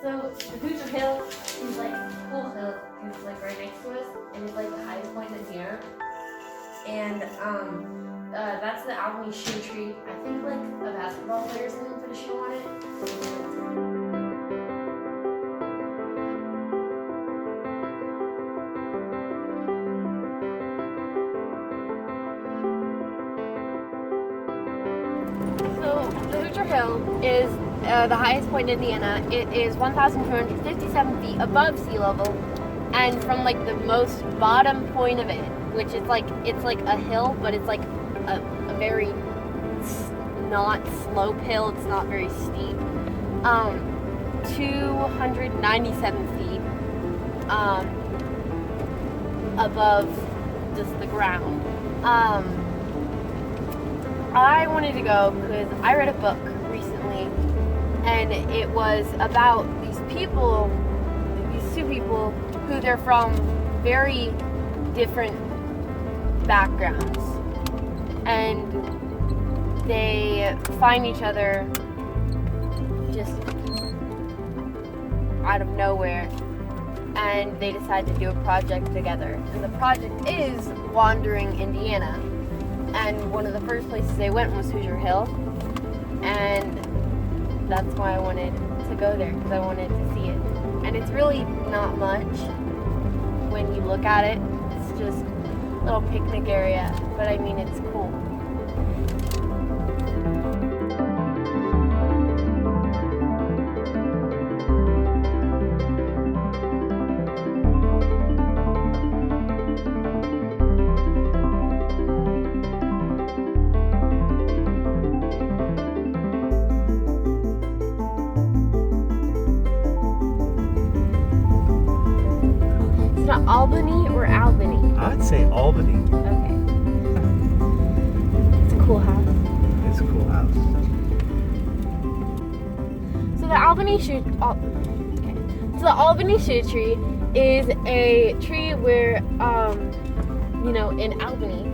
So the Hoosier Hill is like a cool hill because it's like right next to us, and it's like the highest point in Indiana. And that's the Albany shoe tree. I think like a basketball player's gonna put a shoe on it. So the Hoosier Hill is the highest point in Indiana. It is 1,257 feet above sea level, and from like the most bottom point of it, which is like it's like a hill, but it's like a very not slope hill. It's not very steep. 297 feet above just the ground. I wanted to go because I read a book recently, and it was about these people, these two people, who they're from very different backgrounds, and they find each other just out of nowhere, and they decide to do a project together. And the project is Wandering Indiana. And one of the first places they went was Hoosier Hill, and that's why I wanted to go there, because I wanted to see it. And it's really not much when you look at it. It's just a little picnic area, but I mean, it's cool. Albany or Albany? I'd say Albany. Okay. It's a cool house. It's a cool house. So the Albany shoe tree is a tree where in Albany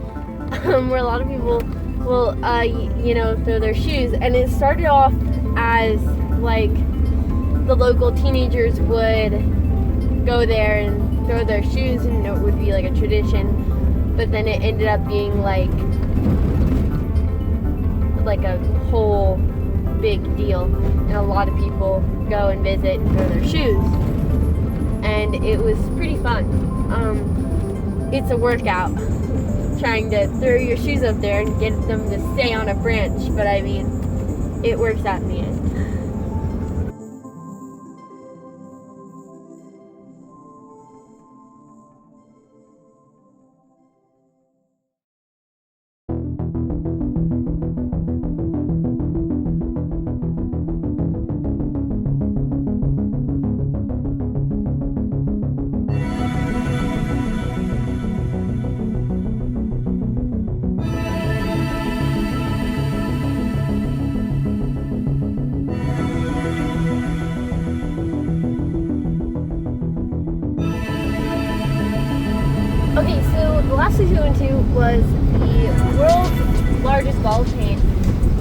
where a lot of people will throw their shoes, and it started off as like the local teenagers would go there and throw their shoes, and it would be like a tradition, but then it ended up being like a whole big deal, and a lot of people go and visit and throw their shoes, and it was pretty fun. It's a workout trying to throw your shoes up there and get them to stay on a branch, but I mean, it works out in the end. Okay, so the last place we went to was the world's largest ball paint,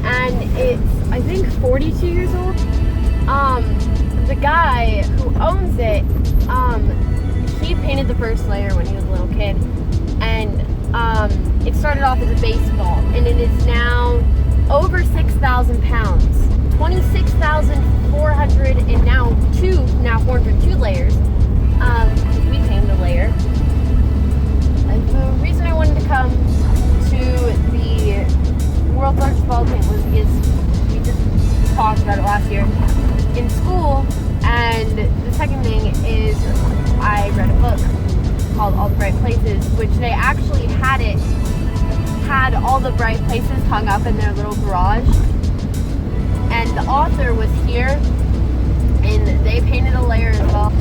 and it's, I think, 42 years old. The guy who owns it, he painted the first layer when he was a little kid, and it started off as a baseball, and it is now over 6,000 pounds, 26,400, and now 402 layers. We painted a layer. The reason I wanted to come to the world's largest ball paint was because we just talked about it last year in school, and the second thing is I read a book called All the Bright Places, which they actually had all the bright places hung up in their little garage, and the author was here, and they painted a layer as well.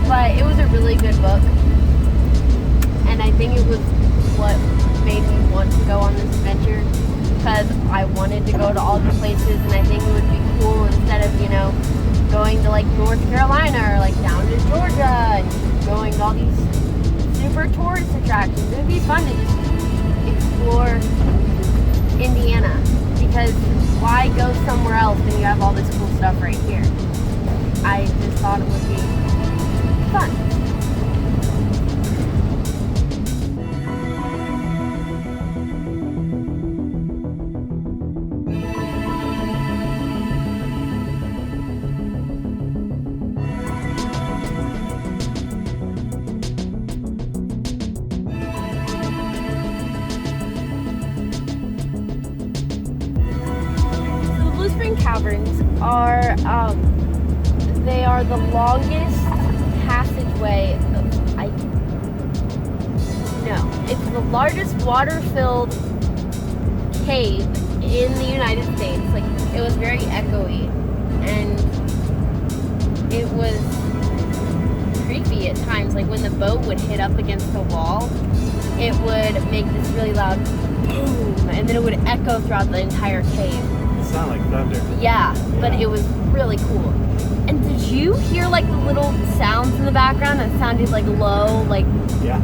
But it was a really good book, and I think it was what made me want to go on this adventure, because I wanted to go to all the places, and I think it would be cool instead of, going to like North Carolina or like down to Georgia and going to all these super tourist attractions. It would be fun to just explore Indiana, because why go somewhere else when you have all this cool stuff right here? I thought it would be fun. Caverns are they are the longest passageway it's the largest water-filled cave in the United States. Like, it was very echoey and it was creepy at times. Like, when the boat would hit up against the wall, it would make this really loud boom, and then it would echo throughout the entire cave. Sound like thunder. Yeah, but it was really cool. And did you hear like the little sounds in the background that sounded like low? Like, yeah.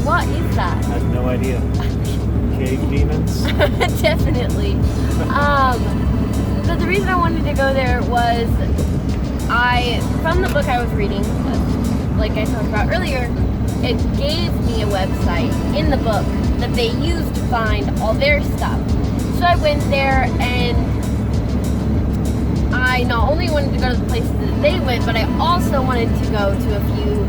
What is that? I have no idea. Cave demons? Definitely. But the reason I wanted to go there was from the book I was reading, like I talked about earlier, it gave me a website in the book that they used to find all their stuff. So I went there, and I not only wanted to go to the places that they went, but I also wanted to go to a few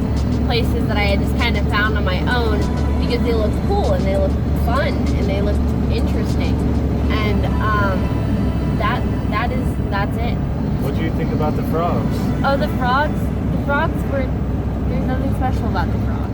places that I had just kind of found on my own, because they looked cool and they looked fun and they looked interesting. And that's it. What do you think about the frogs? Oh, the frogs? The frogs there's nothing special about the frogs.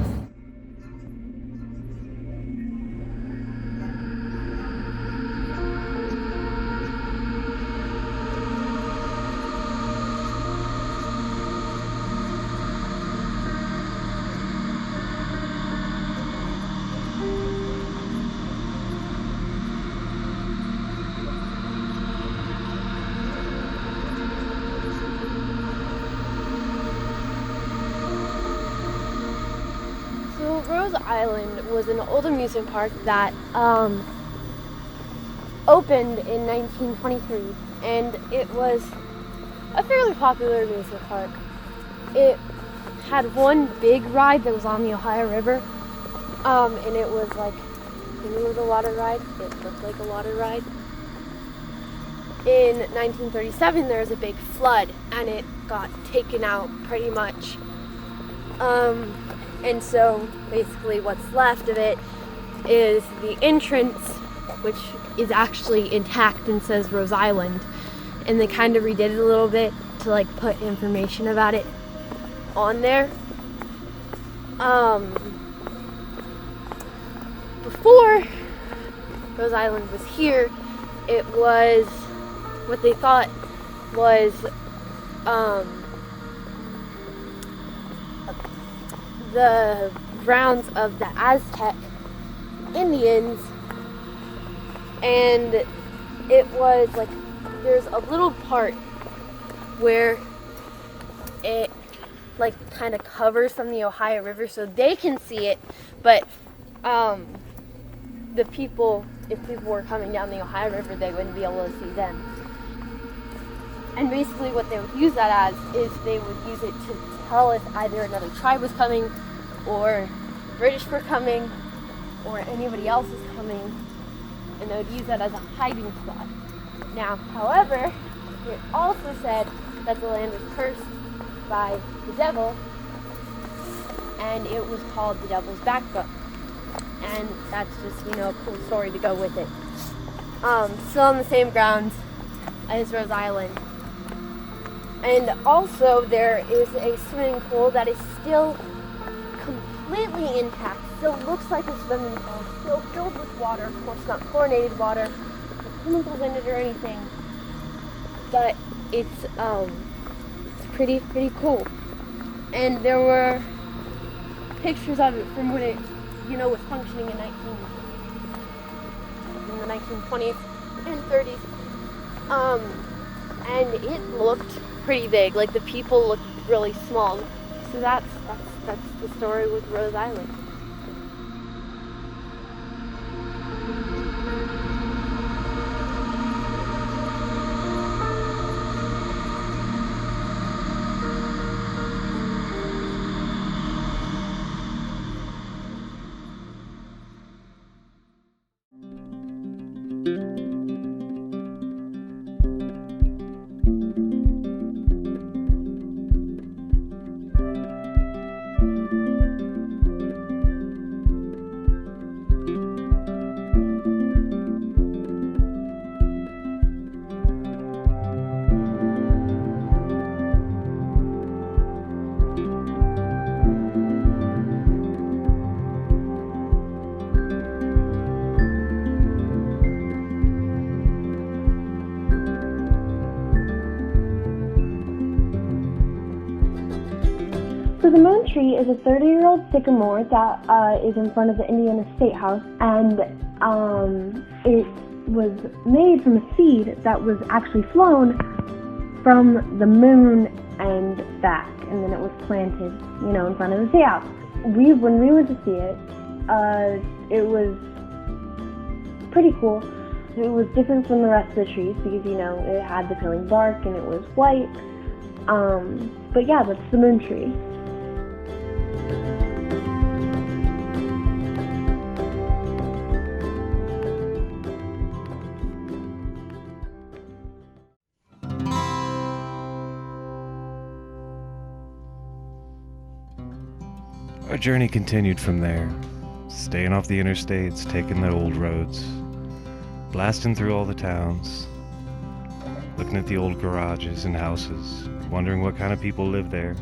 Rose Island was an old amusement park that opened in 1923, and it was a fairly popular amusement park. It had one big ride that was on the Ohio River, and it was like, when it was a water ride, it looked like a water ride. In 1937, there was a big flood, and it got taken out pretty much. And so basically what's left of it is the entrance, which is actually intact and says Rose Island. And they kind of redid it a little bit to like put information about it on there. Before Rose Island was here, it was what they thought was the grounds of the Aztec Indians, and it was like, there's a little part where it like kind of covers from the Ohio River so they can see it, but if people were coming down the Ohio River, they wouldn't be able to see them. And basically what they would use that as is they would use it to tell if either another tribe was coming, or British were coming, or anybody else was coming, and they would use that as a hiding spot. Now, however, it also said that the land was cursed by the devil, and it was called the Devil's Backbook. And that's just, a cool story to go with it. Still on the same grounds as Rose Island. And also there is a swimming pool that is still completely intact, still looks like a swimming pool, still filled with water, of course not chlorinated water, with chemicals in it or anything, but it's pretty cool. And there were pictures of it from when it, was functioning in the 1920s and 30s, and it looked pretty big, like the people looked really small. So that's the story with Rose Island. So the moon tree is a 30-year-old sycamore that is in front of the Indiana State House, and it was made from a seed that was actually flown from the moon and back, and then it was planted, in front of the State House. When we went to see it, it was pretty cool. It was different from the rest of the trees because, it had the peeling bark and it was white. But yeah, that's the moon tree. Our journey continued from there, staying off the interstates, taking the old roads, blasting through all the towns, looking at the old garages and houses, wondering what kind of people live there,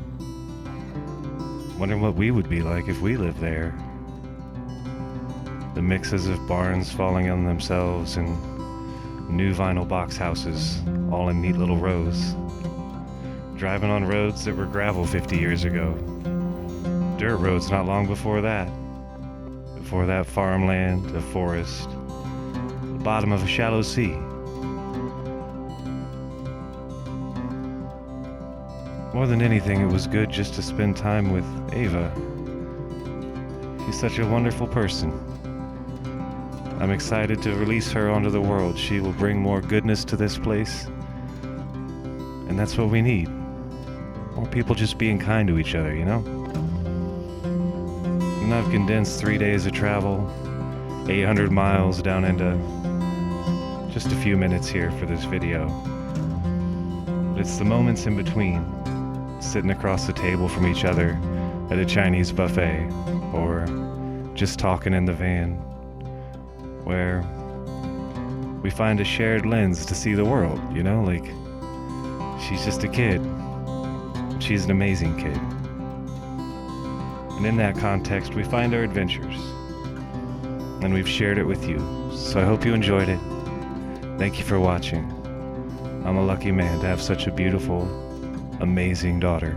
wondering what we would be like if we lived there. The mixes of barns falling on themselves and new vinyl box houses, all in neat little rows, driving on roads that were gravel 50 years ago. Dirt roads not long before that farmland, a forest, the bottom of a shallow sea. More than anything, it was good just to spend time with Ehvah. She's such a wonderful person. I'm excited to release her onto the world. She will bring more goodness to this place, and that's what we need. More people just being kind to each other, And I've condensed 3 days of travel, 800 miles down into just a few minutes here for this video. But it's the moments in between, sitting across the table from each other at a Chinese buffet, or just talking in the van, where we find a shared lens to see the world, like she's just a kid. She's an amazing kid. And in that context, we find our adventures. And we've shared it with you. So I hope you enjoyed it. Thank you for watching. I'm a lucky man to have such a beautiful, amazing daughter.